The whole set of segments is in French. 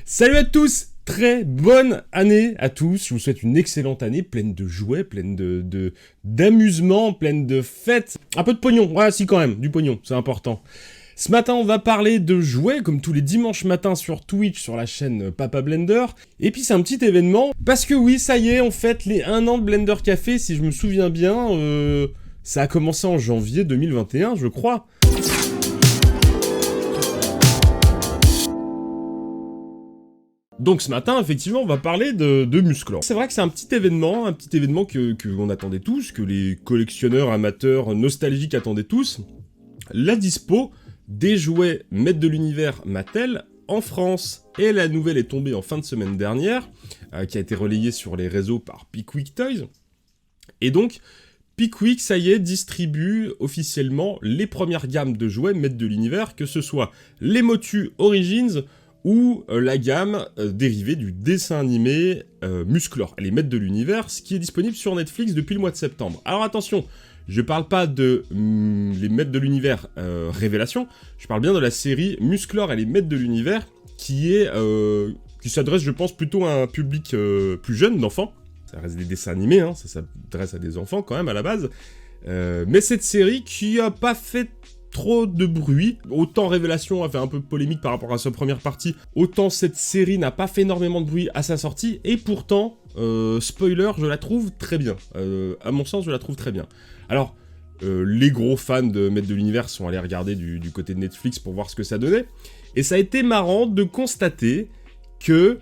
Salut à tous, très bonne année à tous. Je vous souhaite une excellente année, pleine de jouets, pleine d'amusement, pleine de fêtes. Un peu de pognon, ouais si quand même, du pognon, c'est important. Ce matin, on va parler de jouets, comme tous les dimanches matins sur Twitch, sur la chaîne Papa Blender. Et puis c'est un petit événement, parce que oui, ça y est, on fête les 1 an de Blender Café, si je me souviens bien. Ça a commencé en janvier 2021, je crois. Donc ce matin, effectivement, on va parler de Musclor. C'est vrai que c'est un petit événement que on attendait tous, que les collectionneurs, amateurs, nostalgiques attendaient tous. La dispo des jouets Maîtres de l'Univers Mattel en France. Et la nouvelle est tombée en fin de semaine dernière, qui a été relayée sur les réseaux par Pickwick Toys. Et donc, Pickwick, ça y est, distribue officiellement les premières gammes de jouets Maîtres de l'Univers, que ce soit les Motu Origins ou la gamme dérivée du dessin animé Musclor, les Maîtres de l'Univers, qui est disponible sur Netflix depuis le mois de septembre. Alors attention, je parle pas de les Maîtres de l'Univers Révélation, je parle bien de la série Musclor et les Maîtres de l'Univers, qui s'adresse, je pense, plutôt à un public plus jeune, d'enfants. Ça reste des dessins animés, hein, ça s'adresse à des enfants quand même à la base. Mais cette série qui a pas fait trop de bruit, autant Révélation a fait un peu de polémique par rapport à sa première partie, autant cette série n'a pas fait énormément de bruit à sa sortie, et pourtant, spoiler, je la trouve très bien. À mon sens, je la trouve très bien. Alors, les gros fans de Maîtres de l'Univers sont allés regarder du côté de Netflix pour voir ce que ça donnait, et ça a été marrant de constater que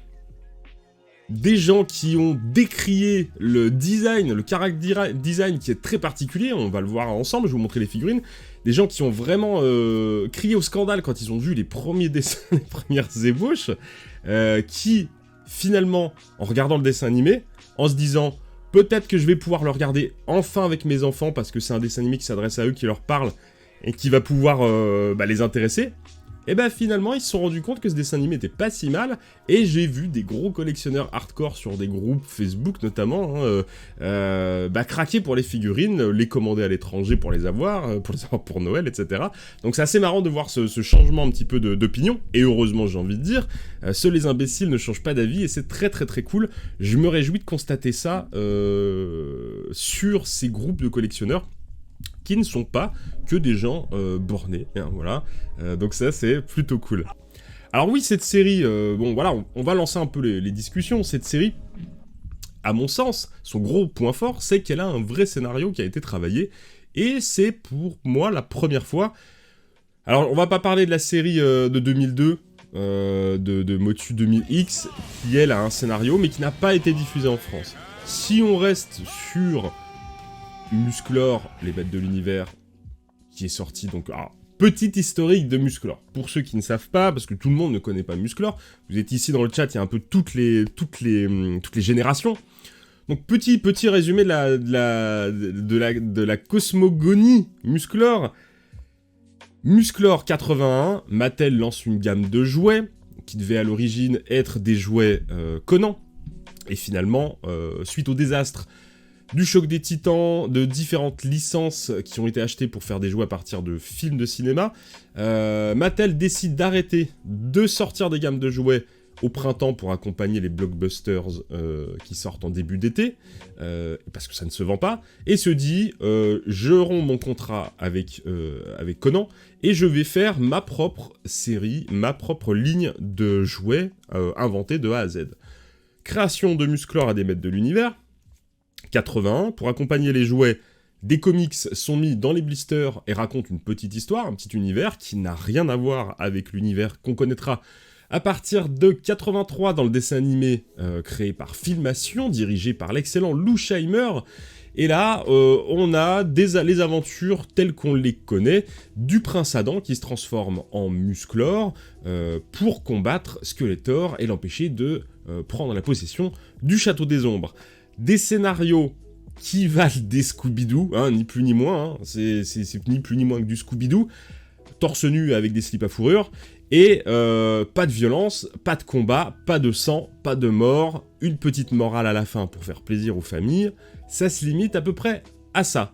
des gens qui ont décrié le design, le character design qui est très particulier, on va le voir ensemble, je vais vous montrer les figurines, des gens qui ont vraiment crié au scandale quand ils ont vu les premiers dessins, les premières ébauches, qui, finalement, en regardant le dessin animé, en se disant « peut-être que je vais pouvoir le regarder enfin avec mes enfants, parce que c'est un dessin animé qui s'adresse à eux, qui leur parle, et qui va pouvoir les intéresser », et bah finalement ils se sont rendus compte que ce dessin animé était pas si mal, et j'ai vu des gros collectionneurs hardcore sur des groupes Facebook notamment, craquer pour les figurines, les commander à l'étranger pour les avoir pour Noël, etc. Donc c'est assez marrant de voir ce changement un petit peu d'opinion, et heureusement j'ai envie de dire, seuls les imbéciles ne changent pas d'avis, et c'est très très très cool. Je me réjouis de constater ça sur ces groupes de collectionneurs, qui ne sont pas que des gens bornés, hein, voilà. Donc ça, c'est plutôt cool. Alors oui, cette série, on va lancer un peu les discussions. Cette série, à mon sens, son gros point fort, c'est qu'elle a un vrai scénario qui a été travaillé, et c'est pour moi la première fois. Alors, on va pas parler de la série de 2002, de Motu 2000X, qui elle a un scénario, mais qui n'a pas été diffusée en France. Si on reste sur Musclor, les Maîtres de l'Univers, qui est sorti donc... petit historique de Musclor. Pour ceux qui ne savent pas, parce que tout le monde ne connaît pas Musclor, vous êtes ici dans le chat, il y a un peu toutes les générations. Donc petit résumé de la cosmogonie Musclor. Musclor 81, Mattel lance une gamme de jouets, qui devait à l'origine être des jouets Conan. Et finalement, suite au désastre du choc des titans, de différentes licences qui ont été achetées pour faire des jouets à partir de films de cinéma, Mattel décide d'arrêter de sortir des gammes de jouets au printemps pour accompagner les blockbusters qui sortent en début d'été, parce que ça ne se vend pas, et se dit je romps mon contrat avec Conan, et je vais faire ma propre série, ma propre ligne de jouets inventée de A à Z. Création de Musclor à des Maîtres de l'Univers, 81, pour accompagner les jouets, des comics sont mis dans les blisters et racontent une petite histoire, un petit univers qui n'a rien à voir avec l'univers qu'on connaîtra à partir de 83 dans le dessin animé créé par Filmation, dirigé par l'excellent Lou Scheimer. Et là, on a les aventures telles qu'on les connaît, du prince Adam qui se transforme en Musclor pour combattre Skeletor et l'empêcher de prendre la possession du Château des Ombres. Des scénarios qui valent des Scooby-Doo, hein, ni plus ni moins, hein, c'est ni plus ni moins que du Scooby-Doo, torse nu avec des slips à fourrure, et pas de violence, pas de combat, pas de sang, pas de mort, une petite morale à la fin pour faire plaisir aux familles, ça se limite à peu près à ça.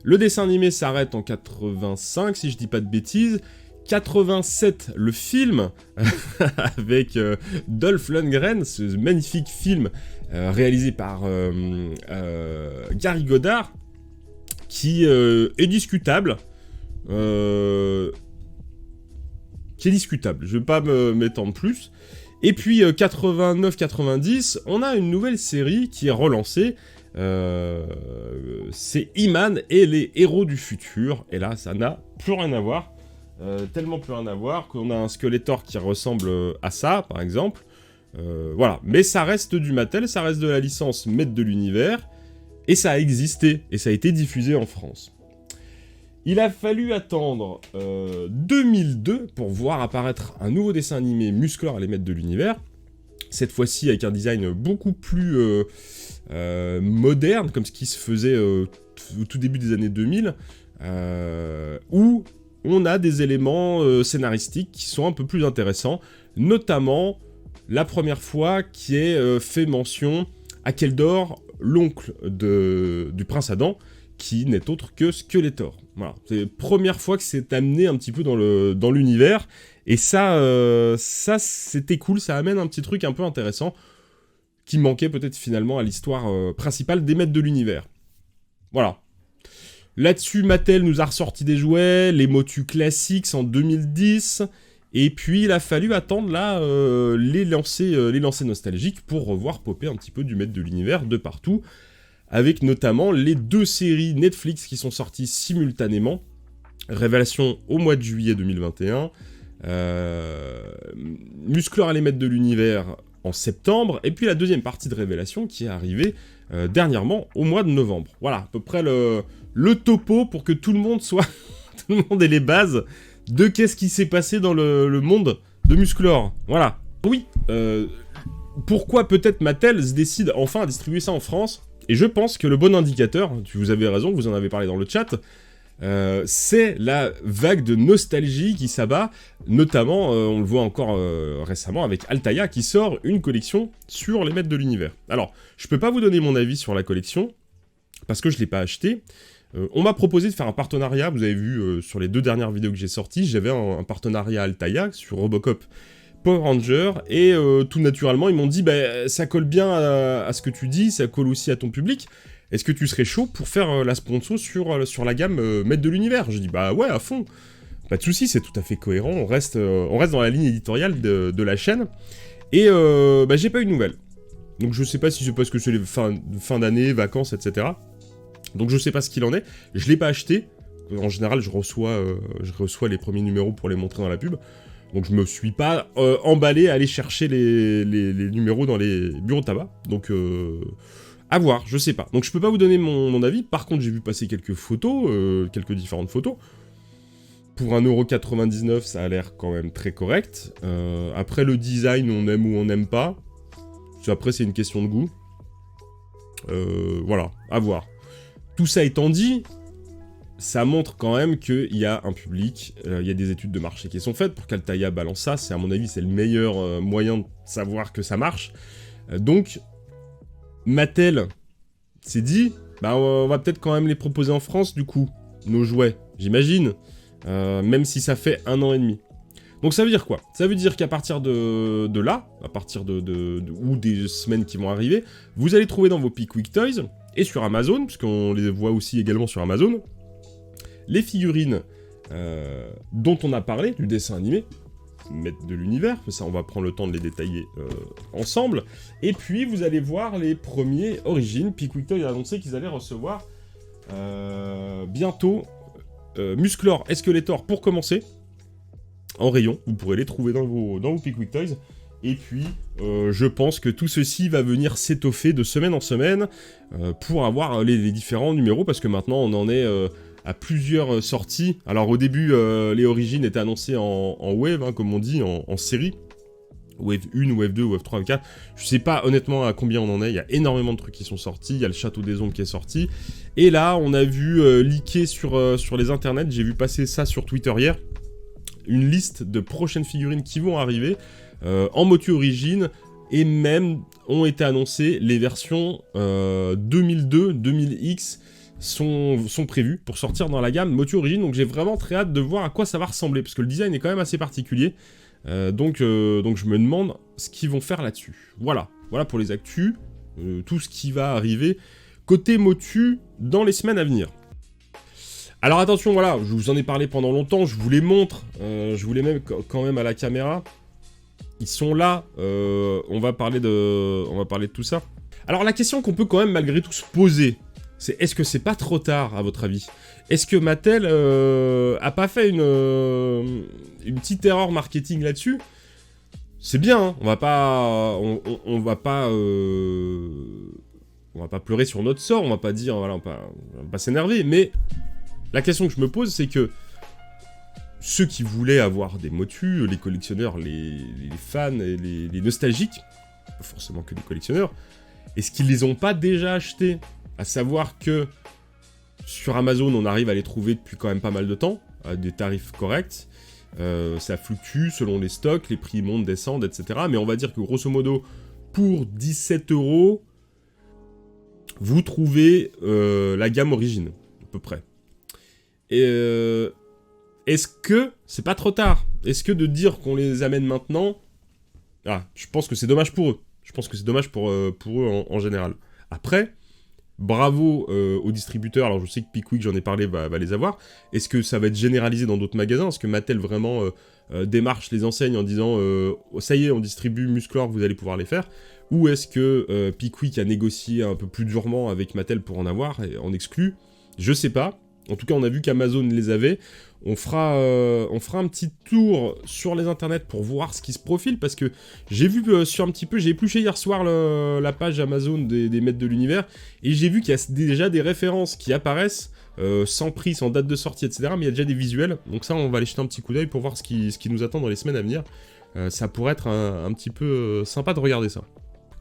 Le dessin animé s'arrête en 85, si je dis pas de bêtises, 87, le film, avec Dolph Lundgren, ce magnifique film réalisé par Gary Goddard, qui est discutable. Je vais pas m'étendre plus. Et puis 89-90, on a une nouvelle série qui est relancée. C'est He-Man et les héros du futur. Et là, ça n'a plus rien à voir. Tellement plus rien à voir qu'on a un Skeletor qui ressemble à ça, par exemple. Voilà. Mais ça reste du Mattel, ça reste de la licence Maître de l'Univers. Et ça a existé. Et ça a été diffusé en France. Il a fallu attendre 2002 pour voir apparaître un nouveau dessin animé Musclor et les Maîtres de l'Univers. Cette fois-ci avec un design beaucoup plus moderne, comme ce qui se faisait au tout début des années 2000, où on a des éléments scénaristiques qui sont un peu plus intéressants, notamment la première fois qui est fait mention à Keldor, l'oncle du prince Adam, qui n'est autre que Skeletor. Voilà, c'est la première fois que c'est amené un petit peu dans l'univers, et ça c'était cool, ça amène un petit truc un peu intéressant, qui manquait peut-être finalement à l'histoire principale des Maîtres de l'Univers. Voilà. Là-dessus, Mattel nous a ressorti des jouets, les Motu Classics en 2010, et puis il a fallu attendre là les lancers nostalgiques pour revoir popper un petit peu du Maître de l'Univers de partout, avec notamment les 2 séries Netflix qui sont sorties simultanément. Révélation au mois de juillet 2021, Musclor et les Maîtres de l'Univers en septembre, et puis la deuxième partie de Révélation qui est arrivée dernièrement au mois de novembre. Voilà, à peu près le topo pour que tout le monde soit... tout le monde ait les bases de qu'est-ce qui s'est passé dans le monde de Musclor. Voilà. Oui, pourquoi peut-être Mattel se décide enfin à distribuer ça en France ? Et je pense que le bon indicateur, vous avez raison, vous en avez parlé dans le chat, c'est la vague de nostalgie qui s'abat, notamment, on le voit encore récemment, avec Altaïa qui sort une collection sur les Maîtres de l'Univers. Alors, je peux pas vous donner mon avis sur la collection, parce que je l'ai pas acheté. On m'a proposé de faire un partenariat, vous avez vu sur les 2 dernières vidéos que j'ai sorties, j'avais un partenariat Altaïa sur Robocop Power Ranger, et tout naturellement, ils m'ont dit, bah, ça colle bien à ce que tu dis, ça colle aussi à ton public, est-ce que tu serais chaud pour faire la sponsor sur la gamme Maître de l'Univers ? Je dis, bah ouais, à fond, pas de soucis, c'est tout à fait cohérent, on reste dans la ligne éditoriale de la chaîne, et bah, j'ai pas eu de nouvelles. Donc je sais pas si c'est parce que c'est les fin d'année, vacances, etc. Donc je sais pas ce qu'il en est, je l'ai pas acheté, en général je reçois les premiers numéros pour les montrer dans la pub, donc je me suis pas emballé à aller chercher les numéros dans les bureaux de tabac, donc à voir, je sais pas. Donc je peux pas vous donner mon avis, par contre j'ai vu passer quelques photos, quelques différentes photos. Pour 1,99€, ça a l'air quand même très correct. Après le design, on aime ou on n'aime pas. Après c'est une question de goût. Voilà, à voir. Tout ça étant dit, ça montre quand même qu'il y a un public, il y a des études de marché qui sont faites pour qu'Altaïa balance ça, à mon avis c'est le meilleur moyen de savoir que ça marche. Donc, Mattel s'est dit, bah on va peut-être quand même les proposer en France du coup, nos jouets, j'imagine, même si ça fait 1 an et demi. Donc ça veut dire quoi ? Ça veut dire qu'à partir de là, à partir ou des semaines qui vont arriver, vous allez trouver dans vos Pickwick Toys, et sur Amazon, puisqu'on les voit aussi également sur Amazon, les figurines dont on a parlé, du dessin animé, Maître de l'Univers, ça on va prendre le temps de les détailler ensemble, et puis vous allez voir les premiers origines. Pickwick Toys a annoncé qu'ils allaient recevoir bientôt Musclor et Skeletor pour commencer, en rayon, vous pourrez les trouver dans vos Pickwick Toys. Et puis, je pense que tout ceci va venir s'étoffer de semaine en semaine pour avoir les différents numéros, parce que maintenant on en est à plusieurs sorties. Alors au début, les origines étaient annoncées en wave, hein, comme on dit, en série. Wave 1, Wave 2, Wave 3, Wave 4. Je sais pas honnêtement à combien on en est, il y a énormément de trucs qui sont sortis, il y a le Château des Ombres qui est sorti. Et là, on a vu leaker sur les internets, j'ai vu passer ça sur Twitter hier, une liste de prochaines figurines qui vont arriver. En Motu Origine, et même ont été annoncées les versions 2002, 2000X, sont prévus pour sortir dans la gamme Motu Origin, donc j'ai vraiment très hâte de voir à quoi ça va ressembler, parce que le design est quand même assez particulier, donc je me demande ce qu'ils vont faire là-dessus. Voilà pour les actus, tout ce qui va arriver côté Motu dans les semaines à venir. Alors attention, voilà, je vous en ai parlé pendant longtemps, je vous les montre, je vous les mets quand même à la caméra. Ils sont là, on va parler de tout ça. Alors la question qu'on peut quand même malgré tout se poser, c'est est-ce que c'est pas trop tard à votre avis? Est-ce que Mattel a pas fait une petite erreur marketing là-dessus? C'est bien, hein, on va pas pleurer sur notre sort, on va pas dire, voilà, on va pas s'énerver, mais la question que je me pose, c'est que ceux qui voulaient avoir des motus, les collectionneurs, les fans, et les nostalgiques, pas forcément que les collectionneurs, est-ce qu'ils les ont pas déjà achetés? À savoir que sur Amazon, on arrive à les trouver depuis quand même pas mal de temps, à des tarifs corrects. Ça fluctue selon les stocks, les prix montent, descendent, etc. Mais on va dire que grosso modo, pour 17 €, vous trouvez la gamme Origin, à peu près. Et est-ce que c'est pas trop tard? Est-ce que de dire qu'on les amène maintenant... Ah, je pense que c'est dommage pour eux. Je pense que c'est dommage pour eux en général. Après, bravo aux distributeurs. Alors je sais que Pickwick, j'en ai parlé, va les avoir. Est-ce que ça va être généralisé dans d'autres magasins? Est-ce que Mattel vraiment démarche les enseignes en disant ça y est, on distribue Musclor, vous allez pouvoir les faire? Ou est-ce que Pickwick a négocié un peu plus durement avec Mattel pour en avoir, et en exclut? Je sais pas. En tout cas, on a vu qu'Amazon les avait. On fera un petit tour sur les internets pour voir ce qui se profile, parce que j'ai vu sur un petit peu, j'ai épluché hier soir la page Amazon des maîtres de l'univers, et j'ai vu qu'il y a déjà des références qui apparaissent, sans prix, sans date de sortie, etc. Mais il y a déjà des visuels, donc ça, on va aller jeter un petit coup d'œil pour voir ce qui nous attend dans les semaines à venir. Ça pourrait être un petit peu sympa de regarder ça.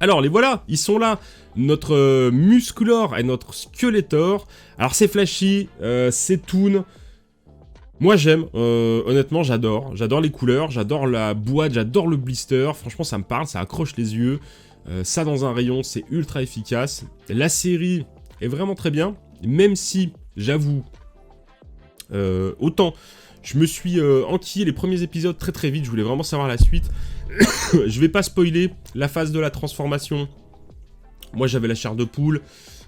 Alors, les voilà, ils sont là, notre Musclor et notre Skeletor. Alors, c'est flashy, c'est toon. Moi, j'aime, honnêtement, j'adore les couleurs, j'adore la boîte, j'adore le blister. Franchement, ça me parle, ça accroche les yeux. Ça, dans un rayon, c'est ultra efficace. La série est vraiment très bien, même si, j'avoue, autant... Je me suis enquillé les premiers épisodes très très vite, je voulais vraiment savoir la suite. Je vais pas spoiler la phase de la transformation. Moi j'avais la chair de poule.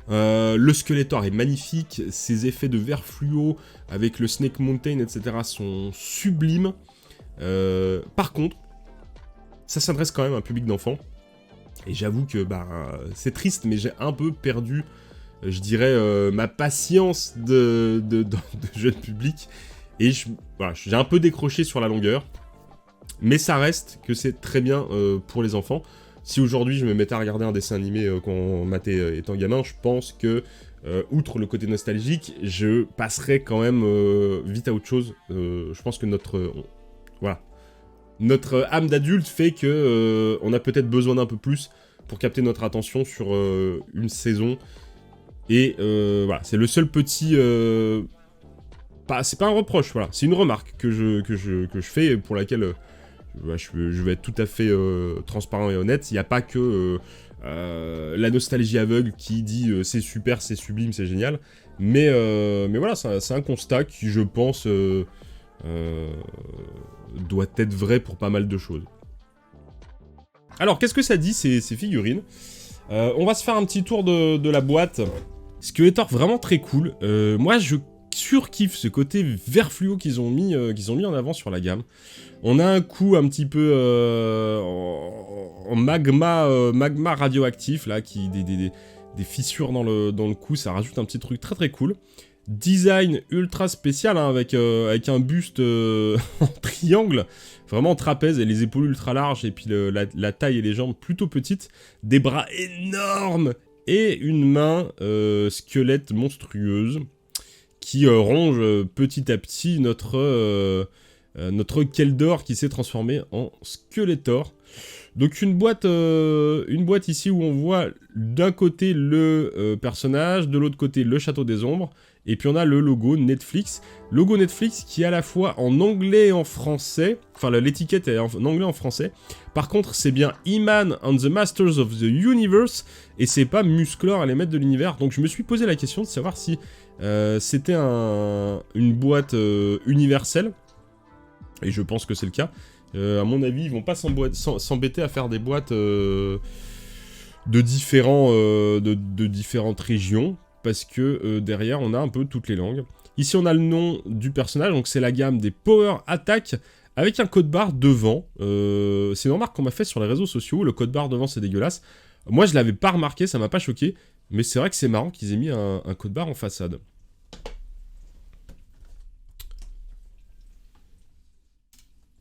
Le Skeletor est magnifique. Ses effets de vert fluo avec le Snake Mountain, etc. sont sublimes. Par contre, ça s'adresse quand même à un public d'enfants. Et j'avoue que c'est triste, mais j'ai un peu perdu, je dirais, ma patience de jeune public. Et j'ai un peu décroché sur la longueur, mais ça reste que c'est très bien pour les enfants. Si aujourd'hui je me mettais à regarder un dessin animé quand Maté étant gamin, je pense que, outre le côté nostalgique, je passerais quand même vite à autre chose. Je pense que notre âme d'adulte fait que on a peut-être besoin d'un peu plus pour capter notre attention sur une saison. Et voilà, c'est le seul petit... c'est pas un reproche, voilà. C'est une remarque que je fais et pour laquelle je vais être tout à fait transparent et honnête. Il n'y a pas que la nostalgie aveugle qui dit c'est super, c'est sublime, c'est génial. Mais voilà, c'est un constat qui, je pense, doit être vrai pour pas mal de choses. Alors, qu'est-ce que ça dit, ces figurines? On va se faire un petit tour de la boîte. Skeletor, vraiment très cool. Moi, je surkiffe ce côté vert fluo qu'ils ont mis en avant sur la gamme. On a un coup un petit peu en magma radioactif là, des fissures dans le cou, ça rajoute un petit truc très très cool. Design ultra spécial hein, avec un buste en triangle, vraiment trapèze et les épaules ultra larges et puis la taille et les jambes plutôt petites, des bras énormes et une main squelette monstrueuse qui ronge petit à petit notre Keldor qui s'est transformé en Skeletor. Donc une boîte ici où on voit d'un côté le personnage, de l'autre côté le château des ombres, Et puis on a le logo Netflix. Logo Netflix qui est à la fois en anglais et en français. Enfin, l'étiquette est en anglais et en français. Par contre, c'est bien He-Man and the Masters of the Universe. Et c'est pas Musclor et les maîtres de l'univers. Donc je me suis posé la question de savoir si c'était une boîte universelle. Et je pense que c'est le cas. À mon avis, ils vont pas s'embêter à faire des boîtes de différentes régions. Parce que derrière, on a un peu toutes les langues. Ici, on a le nom du personnage. Donc c'est la gamme des Power Attack. Avec un code barre devant. C'est une remarque qu'on m'a fait sur les réseaux sociaux. Le code barre devant, c'est dégueulasse. Moi, je l'avais pas remarqué, ça m'a pas choqué. Mais c'est vrai que c'est marrant qu'ils aient mis un code barre en façade.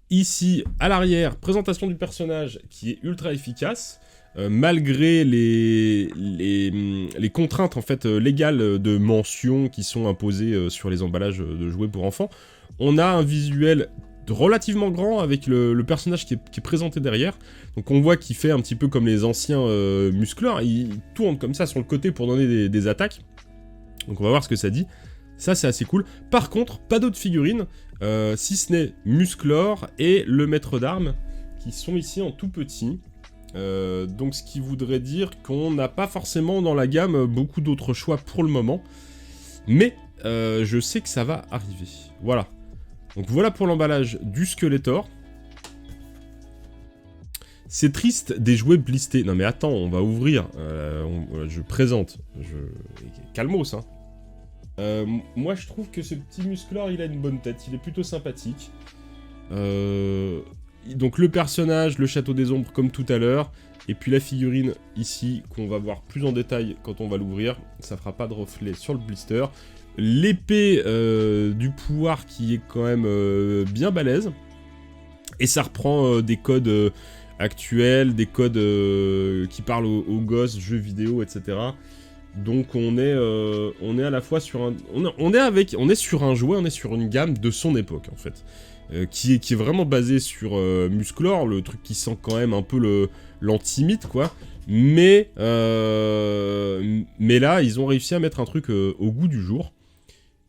Ici, à l'arrière, présentation du personnage qui est ultra efficace. Malgré les contraintes en fait légales de mention qui sont imposées sur les emballages de jouets pour enfants, on a un visuel relativement grand avec le personnage qui est présenté derrière. Donc on voit qu'il fait un petit peu comme les anciens Musclor, il tourne comme ça sur le côté pour donner des attaques. Donc on va voir ce que ça dit. Ça c'est assez cool. Par contre, pas d'autres figurines, si ce n'est Musclor et le maître d'armes, qui sont ici en tout petit. Donc ce qui voudrait dire qu'on n'a pas forcément dans la gamme beaucoup d'autres choix pour le moment. Mais je sais que ça va arriver. Voilà. Donc voilà pour l'emballage du Skeletor. C'est triste des jouets blistés. Non mais attends, on va ouvrir. Je présente. Calmos, hein. Moi je trouve que ce petit Musclor, il a une bonne tête. Il est plutôt sympathique. Donc le personnage, le château des ombres comme tout à l'heure. Et puis la figurine ici, qu'on va voir plus en détail quand on va l'ouvrir. Ça fera pas de reflet sur le blister. L'épée du pouvoir qui est quand même bien balèze. Et ça reprend des codes actuels, des codes qui parlent aux gosses, jeux vidéo, etc. Donc on est à la fois sur un... On est sur un jouet, on est sur une gamme de son époque en fait. Qui est vraiment basé sur Musclor, le truc qui sent quand même un peu l'anti-mythe quoi. Mais là, ils ont réussi à mettre un truc au goût du jour.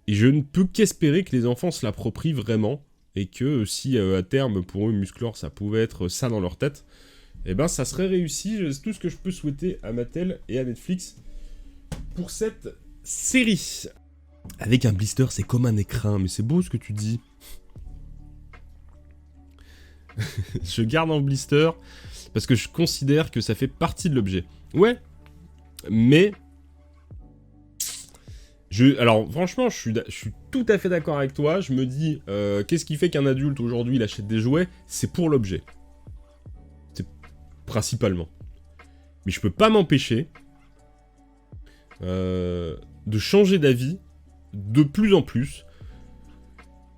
Et je ne peux qu'espérer que les enfants se l'approprient vraiment. Et que si à terme, pour eux, Musclor, ça pouvait être ça dans leur tête, eh ben ça serait réussi. C'est tout ce que je peux souhaiter à Mattel et à Netflix pour cette série. Avec un blister, c'est comme un écrin. Mais c'est beau ce que tu dis. Je garde en blister parce que je considère que ça fait partie de l'objet. Ouais, mais... Alors franchement, je suis tout à fait d'accord avec toi. Je me dis, qu'est-ce qui fait qu'un adulte aujourd'hui il achète des jouets? C'est pour l'objet. C'est principalement. Mais je peux pas m'empêcher de changer d'avis de plus en plus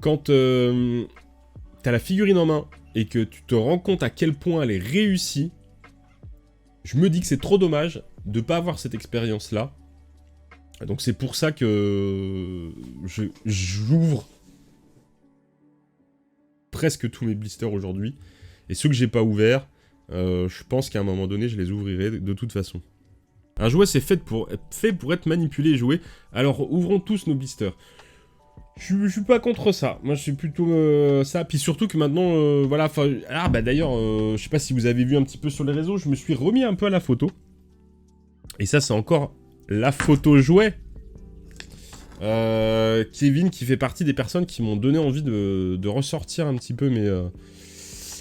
quand t'as la figurine en main et que tu te rends compte à quel point elle est réussie. Je me dis que c'est trop dommage de pas avoir cette expérience-là. Donc c'est pour ça que j'ouvre presque tous mes blisters aujourd'hui. Et ceux que j'ai pas ouverts, je pense qu'à un moment donné, je les ouvrirai de toute façon. Un jouet, c'est fait pour être manipulé et joué. Alors ouvrons tous nos blisters. Je suis pas contre ça. Moi, je suis plutôt ça. Puis surtout que maintenant, voilà. Ah bah d'ailleurs, je sais pas si vous avez vu un petit peu sur les réseaux, je me suis remis un peu à la photo. Et ça, c'est encore... la photo jouet. Kevin qui fait partie des personnes qui m'ont donné envie de ressortir un petit peu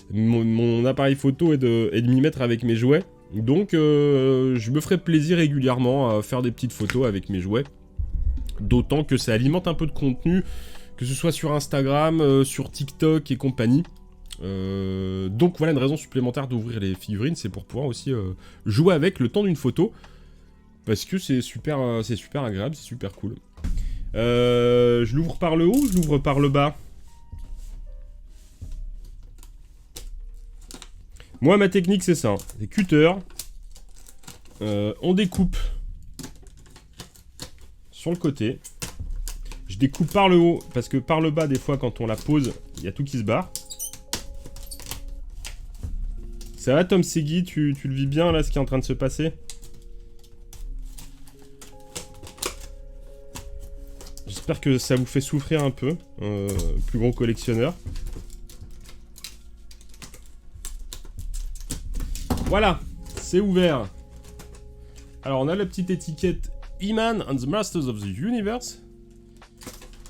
mon appareil photo et de m'y mettre avec mes jouets. Donc je me ferai plaisir régulièrement à faire des petites photos avec mes jouets. D'autant que ça alimente un peu de contenu, que ce soit sur Instagram, sur TikTok et compagnie. Donc voilà une raison supplémentaire d'ouvrir les figurines, c'est pour pouvoir aussi jouer avec le temps d'une photo. Parce que c'est super agréable, c'est super cool. Je l'ouvre par le haut ou je l'ouvre par le bas? Moi, ma technique, c'est ça. C'est cutter. On découpe sur le côté. Je découpe par le haut, parce que par le bas, des fois, quand on la pose, il y a tout qui se barre. Ça va, Tom Segui, tu le vis bien, là, ce qui est en train de se passer? J'espère que ça vous fait souffrir un peu, plus gros collectionneur. Voilà, c'est ouvert. Alors, on a la petite étiquette He-Man and the Masters of the Universe.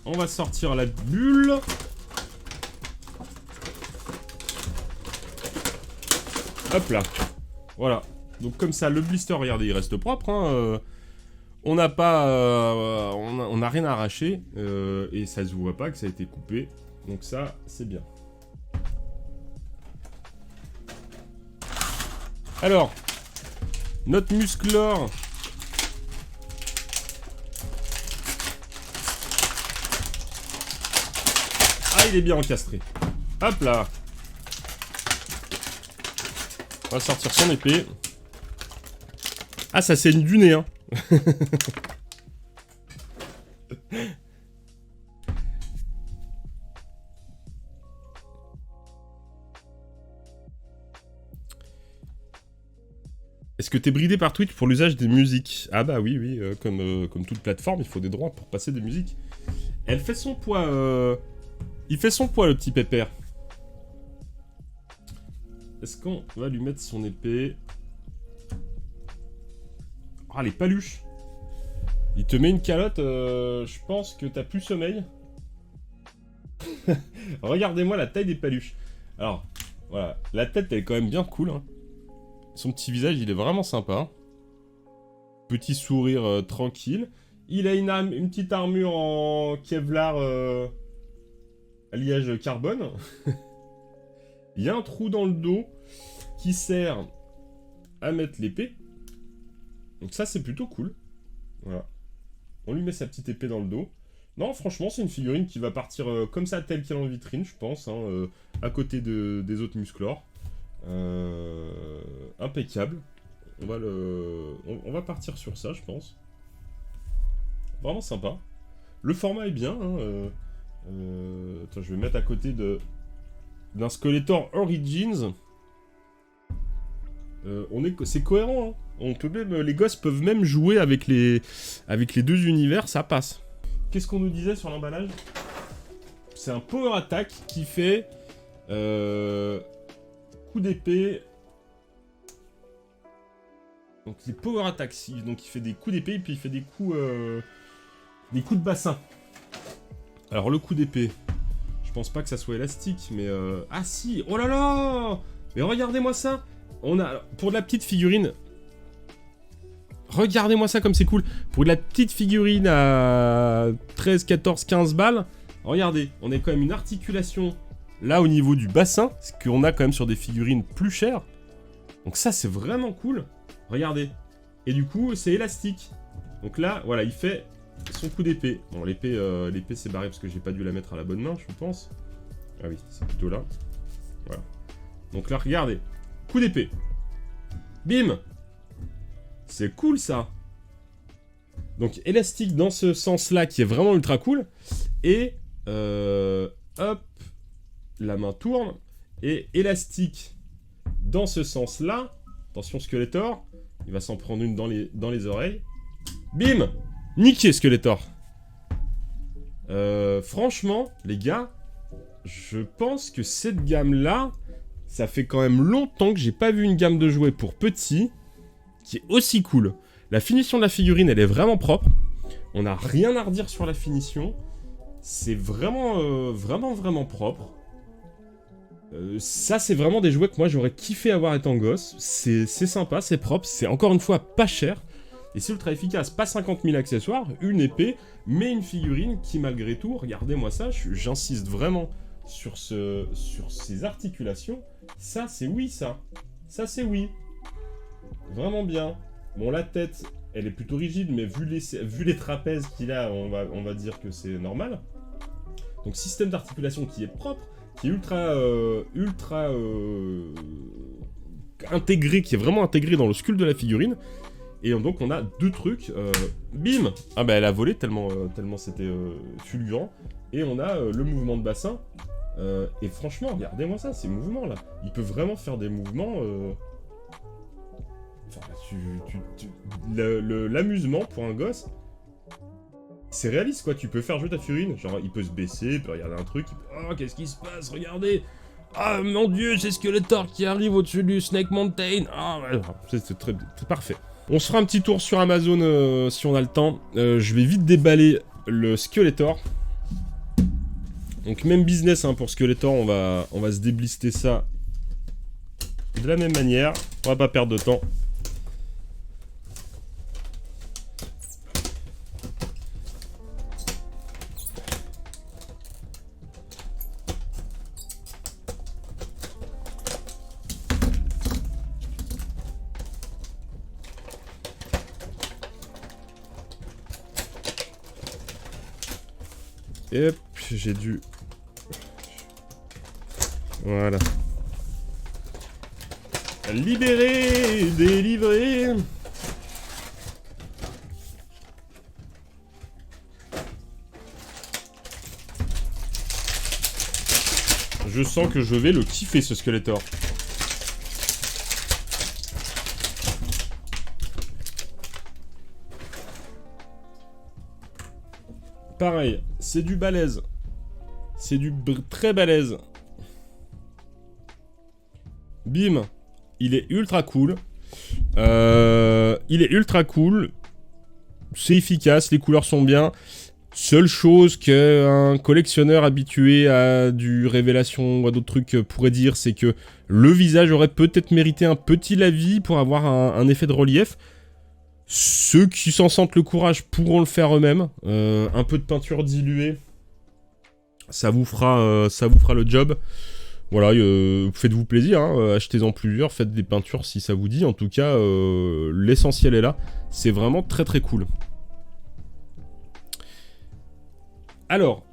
On va sortir la bulle. Hop là. Voilà. Donc comme ça, le blister, regardez, il reste propre. Hein, on n'a pas... on n'a rien à arracher. Et ça se voit pas que ça a été coupé. Donc ça, c'est bien. Alors, notre Musclor. Ah, il est bien encastré. Hop là. On va sortir son épée. Ah, ça saigne du nez, hein. Est-ce que t'es bridé par Twitch pour l'usage des musiques? Ah bah oui, oui, comme toute plateforme, il faut des droits pour passer des musiques. Elle fait son poids, il fait son poids, le petit pépère. Est-ce qu'on va lui mettre son épée? Ah, les paluches. Il te met une calotte, je pense que t'as plus sommeil. Regardez-moi la taille des paluches. Alors, voilà, la tête, elle est quand même bien cool, hein. Son petit visage, il est vraiment sympa. Petit sourire tranquille. Il a une petite armure en Kevlar alliage carbone. Il y a un trou dans le dos qui sert à mettre l'épée. Donc ça, c'est plutôt cool. Voilà. On lui met sa petite épée dans le dos. Non, franchement, c'est une figurine qui va partir comme ça, telle qu'elle est en vitrine, je pense, hein, à côté des autres Musclor. Impeccable. On va partir sur ça, je pense. Vraiment sympa. Le format est bien. Hein, attends, je vais mettre à côté d'un Skeletor Origins. C'est cohérent. Hein. Les gosses peuvent même jouer avec les deux univers, ça passe. Qu'est-ce qu'on nous disait sur l'emballage? C'est un Power Attack qui fait coup d'épée. Donc les Power Attack, donc il fait des coups d'épée et puis il fait des coups de bassin. Alors le coup d'épée, je pense pas que ça soit élastique, mais ah si, oh là là, mais regardez-moi ça. On a pour de la petite figurine. Regardez-moi ça comme c'est cool. Pour de la petite figurine à 13, 14, 15 balles, regardez, on a quand même une articulation là au niveau du bassin, ce qu'on a quand même sur des figurines plus chères. Donc ça c'est vraiment cool. Regardez. Et du coup c'est élastique. Donc là, voilà, il fait son coup d'épée. Bon, l'épée c'est barré parce que j'ai pas dû la mettre à la bonne main, je pense. Ah oui, c'est plutôt là. Voilà. Donc là, regardez. Coup d'épée. Bim. C'est cool ça. Donc élastique dans ce sens-là qui est vraiment ultra cool. Et hop, la main tourne. Et élastique dans ce sens-là. Attention Skeletor. Il va s'en prendre une dans les oreilles. Bim. Niqué Skeletor. Franchement, les gars, je pense que cette gamme-là, ça fait quand même longtemps que j'ai pas vu une gamme de jouets pour petits qui est aussi cool. La finition de la figurine, elle est vraiment propre. On n'a rien à redire sur la finition. C'est vraiment, vraiment propre. Ça, c'est vraiment des jouets que moi, j'aurais kiffé avoir étant gosse. C'est sympa, c'est propre, c'est encore une fois pas cher. Et c'est ultra efficace. Pas 50 000 accessoires, une épée, mais une figurine qui, malgré tout, regardez-moi ça, j'insiste vraiment sur ces articulations. Ça, c'est oui, ça. Ça, c'est oui. Vraiment bien. Bon, la tête, elle est plutôt rigide, mais vu les trapèzes qu'il a, on va dire que c'est normal. Donc, système d'articulation qui est propre, qui est ultra intégré, qui est vraiment intégré dans le sculpte de la figurine. Et donc, on a deux trucs. Bim. Ah bah, elle a volé tellement c'était fulgurant. Et on a le mouvement de bassin. Et franchement, regardez-moi ça, ces mouvements-là. Il peut vraiment faire des mouvements... Enfin, l'amusement pour un gosse, c'est réaliste, quoi. Tu peux faire jouer ta figurine. Genre, il peut se baisser, il peut regarder un truc. Oh, qu'est-ce qui se passe? Regardez. Ah, mon dieu, c'est Skeletor qui arrive au-dessus du Snake Mountain. Ah, ouais, c'est très parfait. On se fera un petit tour sur Amazon si on a le temps. Je vais vite déballer le Skeletor. Donc, même business hein, pour Skeletor. On va se déblister ça de la même manière. On va pas perdre de temps. Et hop, j'ai dû... Voilà. Libérer, délivrer. Je sens que je vais le kiffer ce Skeletor. Pareil, c'est du balèze. C'est du très balèze. Bim. Il est ultra cool. C'est efficace, les couleurs sont bien. Seule chose qu'un collectionneur habitué à du révélation ou à d'autres trucs pourrait dire, c'est que le visage aurait peut-être mérité un petit lavis pour avoir un effet de relief. Ceux qui s'en sentent le courage pourront le faire eux-mêmes. Un peu de peinture diluée, ça vous fera le job. Voilà, faites-vous plaisir, hein, achetez-en plusieurs, faites des peintures si ça vous dit. En tout cas, l'essentiel est là. C'est vraiment très très cool. Alors,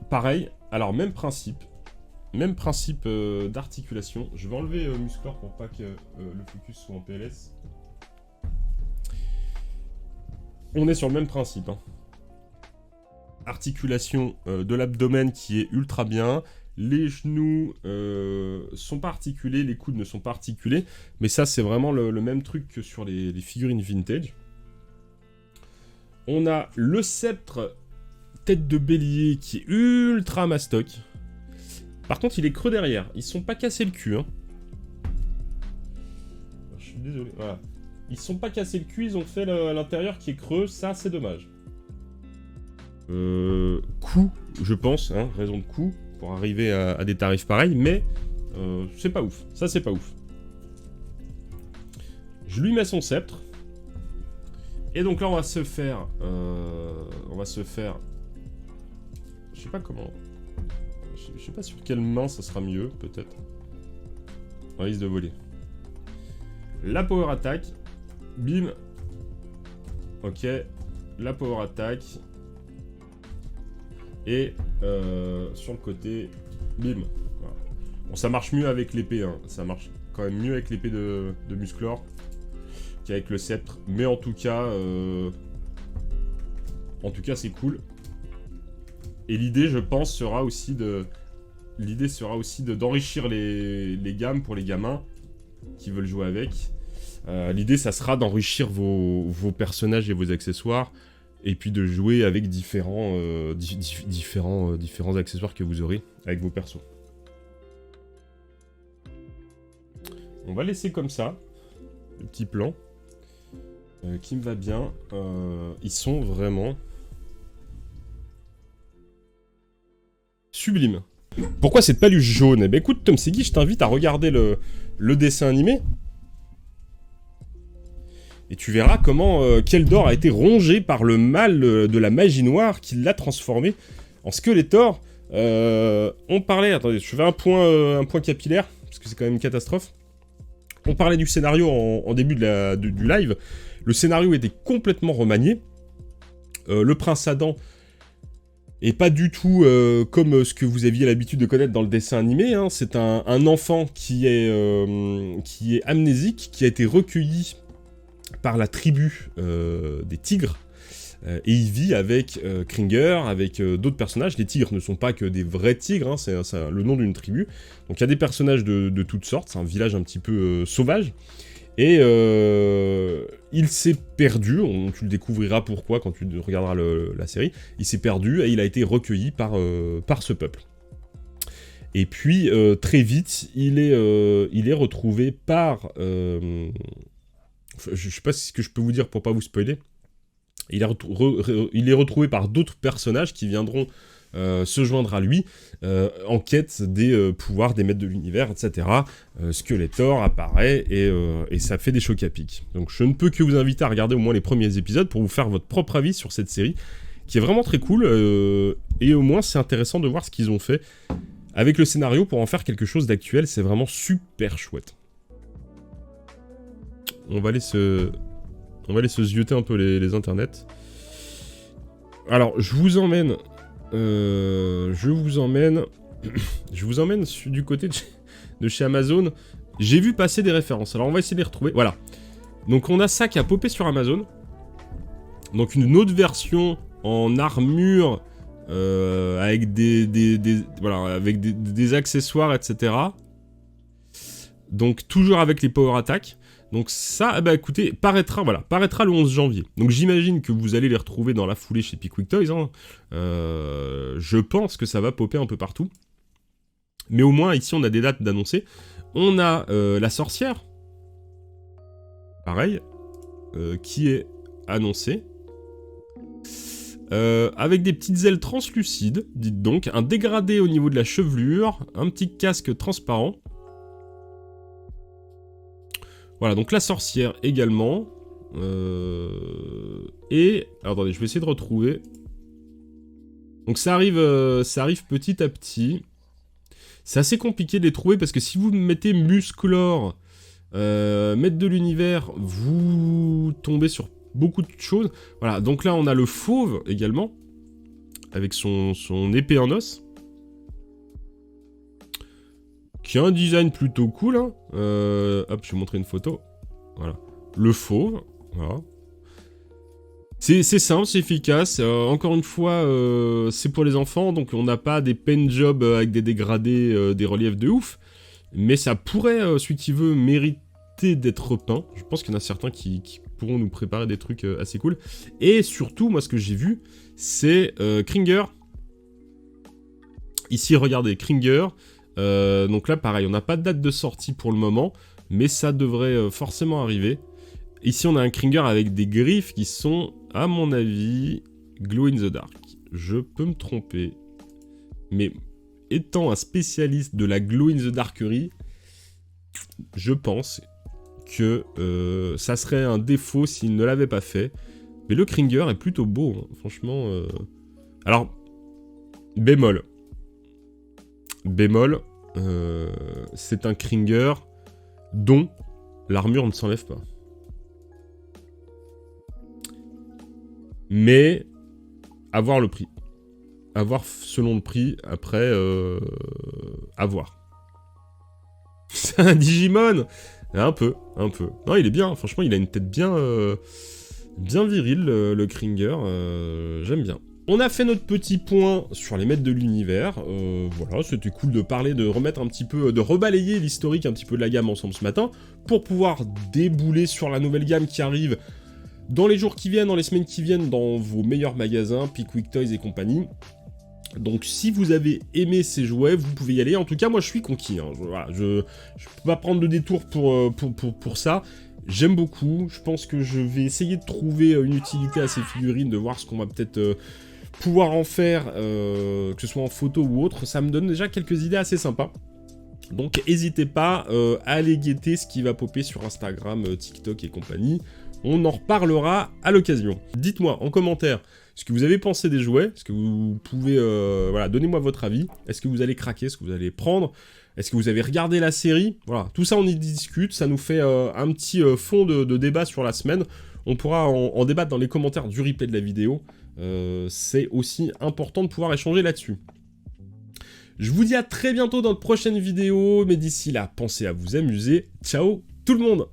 pareil, alors même principe d'articulation. Je vais enlever Musclor pour pas que le focus soit en PLS. On est sur le même principe. Hein. Articulation de l'abdomen qui est ultra bien. Les genoux sont pas articulés, les coudes ne sont pas articulés. Mais ça, c'est vraiment le même truc que sur les figurines vintage. On a le sceptre tête de bélier qui est ultra mastoc. Par contre, il est creux derrière. Ils se sont pas cassés le cul. Hein. Je suis désolé. Voilà. Ils se sont pas cassés le cul, ils ont fait l'intérieur qui est creux. Ça, c'est dommage. Coût, je pense. Hein, raison de coût pour arriver à des tarifs pareils. Mais c'est pas ouf. Ça, c'est pas ouf. Je lui mets son sceptre. Et donc là, on va se faire... Je sais pas comment... Je sais pas sur quelle main ça sera mieux, peut-être. On risque de voler. La power attack. Bim. Ok. La power attack. Et sur le côté... Bim. Voilà. Bon, ça marche mieux avec l'épée. Hein. Ça marche quand même mieux avec l'épée de Musclor qu'avec le sceptre. Mais en tout cas... c'est cool. Et l'idée, je pense, sera aussi d'enrichir les gammes pour les gamins qui veulent jouer avec. L'idée, ça sera d'enrichir vos personnages et vos accessoires, et puis de jouer avec différents accessoires que vous aurez avec vos persos. On va laisser comme ça, le petit plan, qui me va bien. Ils sont vraiment... sublime. Pourquoi cette paluche jaune? Eh ben écoute, Tom Segui, je t'invite à regarder le dessin animé. Et tu verras comment Keldor a été rongé par le mal de la magie noire qui l'a transformé en Skeletor. On parlait... Attendez, je fais un point capillaire, parce que c'est quand même une catastrophe. On parlait du scénario en début du live. Le scénario était complètement remanié. Le prince Adam... et pas du tout comme ce que vous aviez l'habitude de connaître dans le dessin animé. Hein. C'est un enfant qui est amnésique, qui a été recueilli par la tribu des tigres. Et il vit avec Kringer, avec d'autres personnages. Les tigres ne sont pas que des vrais tigres, hein, c'est le nom d'une tribu. Donc il y a des personnages de toutes sortes, c'est un village un petit peu sauvage. Et il s'est perdu, tu le découvriras pourquoi quand tu regarderas la série, il s'est perdu et il a été recueilli par ce peuple. Et puis, très vite, il est retrouvé par... je sais pas ce que je peux vous dire pour pas vous spoiler. Il est retrouvé par d'autres personnages qui viendront se joindre à lui en quête des pouvoirs des maîtres de l'univers, etc. Skeletor apparaît et ça fait des chocs à pic. Donc je ne peux que vous inviter à regarder au moins les premiers épisodes pour vous faire votre propre avis sur cette série, qui est vraiment très cool, et au moins c'est intéressant de voir ce qu'ils ont fait avec le scénario pour en faire quelque chose d'actuel. C'est vraiment super chouette. On va aller se zioter un peu les internets. Alors, je vous emmène du côté de chez Amazon. J'ai vu passer des références. Alors, on va essayer de les retrouver. Voilà. Donc, on a ça qui a popé sur Amazon. Donc, une autre version en armure avec des accessoires, etc. Donc, toujours avec les power attack. Donc ça, bah écoutez, paraîtra le 11 janvier. Donc j'imagine que vous allez les retrouver dans la foulée chez Pickwick Toys. Hein. Je pense que ça va popper un peu partout. Mais au moins, ici, on a des dates d'annoncer. On a la sorcière. Pareil. Qui est annoncée. Avec des petites ailes translucides, dites donc. Un dégradé au niveau de la chevelure. Un petit casque transparent. Voilà, donc la sorcière également. Et... Alors, attendez, je vais essayer de retrouver. Donc ça arrive petit à petit. C'est assez compliqué de les trouver parce que si vous mettez Musclor, maître de l'univers, vous tombez sur beaucoup de choses. Voilà, donc là on a le fauve également. Avec son épée en os. Qui a un design plutôt cool, hein. Hop, je vais vous montrer une photo. Voilà. Le fauve, voilà. C'est simple, c'est efficace. Encore une fois, c'est pour les enfants, donc on n'a pas des paint jobs avec des dégradés, des reliefs de ouf. Mais ça pourrait, celui qui veut, mériter d'être peint. Je pense qu'il y en a certains qui pourront nous préparer des trucs assez cool. Et surtout, moi, ce que j'ai vu, c'est Kringer. Ici, regardez, Kringer. Donc là, pareil, on n'a pas de date de sortie pour le moment, mais ça devrait forcément arriver. Ici, on a un Kringer avec des griffes qui sont, à mon avis, glow in the dark. Je peux me tromper, mais étant un spécialiste de la glow in the darkerie, je pense que ça serait un défaut s'il ne l'avait pas fait. Mais le Kringer est plutôt beau, hein, franchement. Alors, bémol, c'est un Kringer dont l'armure ne s'enlève pas. Mais, à voir le prix. À voir selon le prix, après, à voir. C'est un Digimon. Un peu. Non, il est bien, franchement, il a une tête bien virile, le Kringer. J'aime bien. On a fait notre petit point sur les maîtres de l'univers. Voilà, c'était cool de parler, de remettre un petit peu, de rebalayer l'historique un petit peu de la gamme ensemble ce matin, pour pouvoir débouler sur la nouvelle gamme qui arrive dans les jours qui viennent, dans les semaines qui viennent, dans vos meilleurs magasins, Pickwick Toys et compagnie. Donc si vous avez aimé ces jouets, vous pouvez y aller. En tout cas, moi je suis conquis. Hein. Je peux pas prendre de détour pour ça. J'aime beaucoup. Je pense que je vais essayer de trouver une utilité à ces figurines, de voir ce qu'on va peut-être pouvoir en faire, que ce soit en photo ou autre. Ça me donne déjà quelques idées assez sympas. Donc n'hésitez pas à aller guetter ce qui va popper sur Instagram, TikTok et compagnie. On en reparlera à l'occasion. Dites-moi en commentaire ce que vous avez pensé des jouets. Est-ce que vous pouvez... voilà, donnez-moi votre avis. Est-ce que vous allez craquer? Est-ce que vous allez prendre? Est-ce que vous avez regardé la série? Voilà, tout ça on y discute. Ça nous fait un petit fond de débat sur la semaine. On pourra en débattre dans les commentaires du replay de la vidéo. C'est aussi important de pouvoir échanger là-dessus. Je vous dis à très bientôt dans de prochaines vidéos. Mais d'ici là, pensez à vous amuser. Ciao tout le monde!